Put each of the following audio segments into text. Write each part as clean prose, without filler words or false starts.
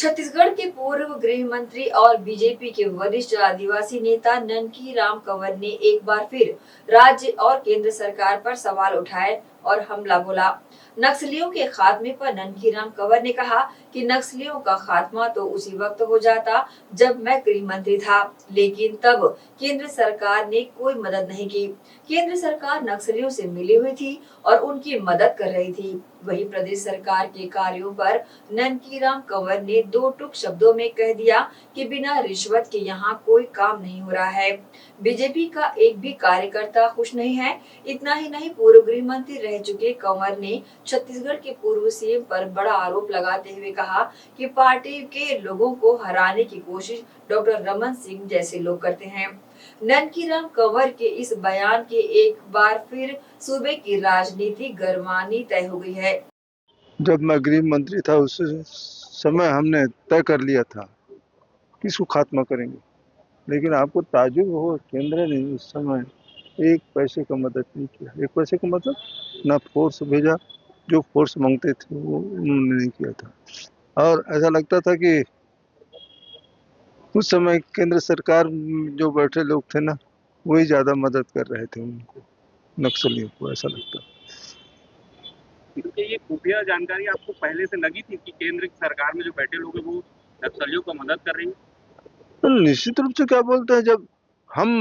छत्तीसगढ़ के पूर्व गृह मंत्री और बीजेपी के वरिष्ठ आदिवासी नेता ननकी राम कंवर ने एक बार फिर राज्य और केंद्र सरकार पर सवाल उठाए और हमला बोला। नक्सलियों के खात्मे पर ननकी राम कंवर ने कहा कि नक्सलियों का खात्मा तो उसी वक्त हो जाता जब मैं गृह मंत्री था, लेकिन तब केंद्र सरकार ने कोई मदद नहीं की। केंद्र सरकार नक्सलियों से मिली हुई थी और उनकी मदद कर रही थी। वहीं प्रदेश सरकार के कार्यों पर ननकी राम कंवर ने दो टूक शब्दों में कह दिया कि बिना रिश्वत के यहाँ कोई काम नहीं हो रहा है। बीजेपी का एक भी कार्यकर्ता खुश नहीं है। इतना ही नहीं, पूर्व गृह मंत्री रह चुके कंवर ने छत्तीसगढ़ के पूर्व सीएम पर बड़ा आरोप लगाते हुए कहा कि पार्टी के लोगों को हराने की कोशिश डॉक्टर रमन सिंह जैसे लोग करते हैं। ननकी राम कंवर के इस बयान के एक बार फिर सूबे की राजनीति गरमानी तय हो गई है। जब मैं गृह मंत्री था उस समय हमने तय कर लिया था कि इसको खात्मा करेंगे, लेकिन आपको ताजुब हो, केंद्र ने उस समय एक पैसे का मदद नहीं किया। एक पैसे का मतलब ना फोर्स भेजा, जो फोर्स मांगते थे वो उन्होंने नहीं किया था। और ऐसा लगता था कि उस समय केंद्र सरकार में जो बैठे लोग थे ना, वही ज़्यादा मदद कर रहे थे उनको, नक्सलियों को, ऐसा लगता। ये खुफिया जानकारी आपको पहले से लगी थी कि केंद्र की सरकार में जो बैठे लोग हैं वो नक्सलियों को मदद कर रही है? तो निश्चित रूप से क्या बोलते हैं, जब हम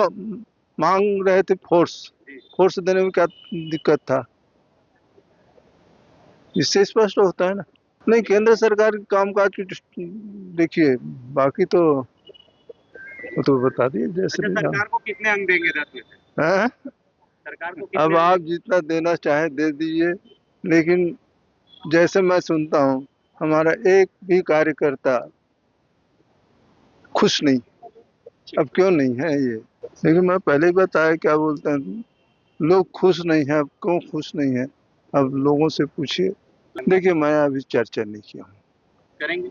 मांग रहे थे फोर्स देने में क्या दिक्कत था, इससे स्पष्ट होता है ना। नहीं, केंद्र सरकार के कामकाज की देखिए, बाकी तो वो तो बता दिए जैसे। अच्छा, सरकार को कितने अंक देंगे 10 में से? सरकार को अब कितने आप जितना देना चाहे दे दीजिए, लेकिन जैसे मैं सुनता हूँ हमारा एक भी कार्यकर्ता खुश नहीं। अब क्यों नहीं है ये, लेकिन मैं पहले ही बताया, क्या बोलते हैं, लोग खुश नहीं है। अब क्यों खुश नहीं है, अब लोगों से पूछिए। देखिए, मैं अभी चर्चा नहीं किया हूँ। करेंगे?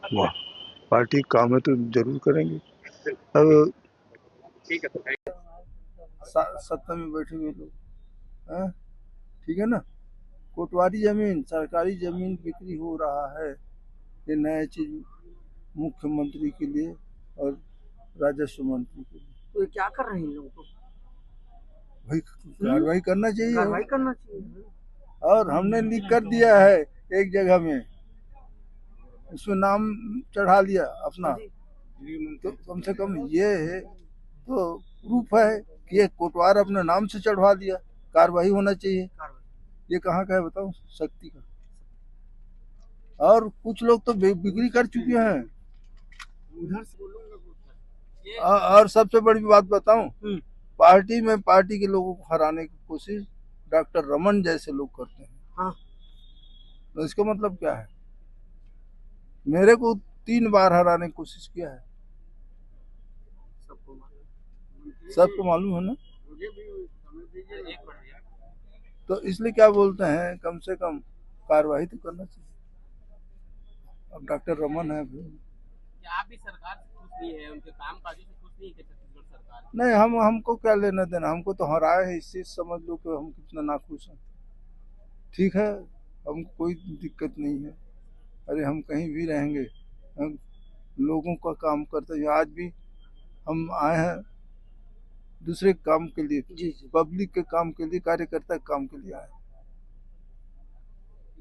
वाह, पार्टी काम है तो जरूर करेंगे। अब ठीक है, तो सत्ता में बैठे हुए लोग, ठीक है ना। कोटवारी जमीन, सरकारी जमीन बिक्री हो रहा है, ये नया चीज मुख्यमंत्री के लिए और राजस्व मंत्री के लिए। तो ये क्या कर रहे हैं लोगों को? भाई कार्रवाई करना चाहिए, कार्रवाई करना चाहिए। और हमने लिख कर दिया है एक जगह में, इसमें नाम चढ़ा लिया अपना, तो कम से कम ये है तो प्रूफ है कि ये कोटवार अपने नाम से चढ़वा दिया, कार्रवाई होना चाहिए। ये कहाँ का है बताओ, शक्ति का। और कुछ लोग तो बिक्री कर चुके हैं। और सबसे बड़ी बात बताऊं, पार्टी में पार्टी के लोगों को हराने की कोशिश डॉक्टर रमन जैसे लोग करते हैं। हाँ। तो इसका मतलब क्या है, मेरे को 3 बार हराने की कोशिश किया है, सबको मालूम है ना। तो इसलिए क्या बोलते हैं, कम से कम कार्रवाई तो करना चाहिए। अब डॉक्टर रमन है भी। क्या आप भी सरकार से खुश नहीं है, उनके कामकाजों से खुश नहीं है छत्तीसगढ़ सरकार? नहीं, हमको क्या लेना देना, हमको तो हराए है, इससे समझ लो कि हम कितना नाखुश हैं। ठीक है, हमको कोई दिक्कत नहीं है। अरे हम कहीं भी रहेंगे, हम लोगों का काम करते हैं। आज भी हम आए हैं दूसरे काम के लिए, पब्लिक के काम के लिए, कार्यकर्ता के काम के लिए आए।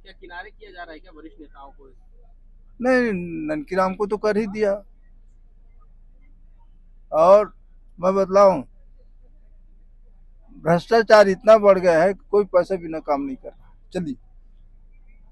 क्या किनारे किया जा रहा है क्या वरिष्ठ नेताओं को? नहीं, ननकी राम को तो कर ही दिया। और मैं बतलाऊं, भ्रष्टाचार इतना बढ़ गया है कि कोई पैसा बिना काम नहीं कर रहा। चलिए।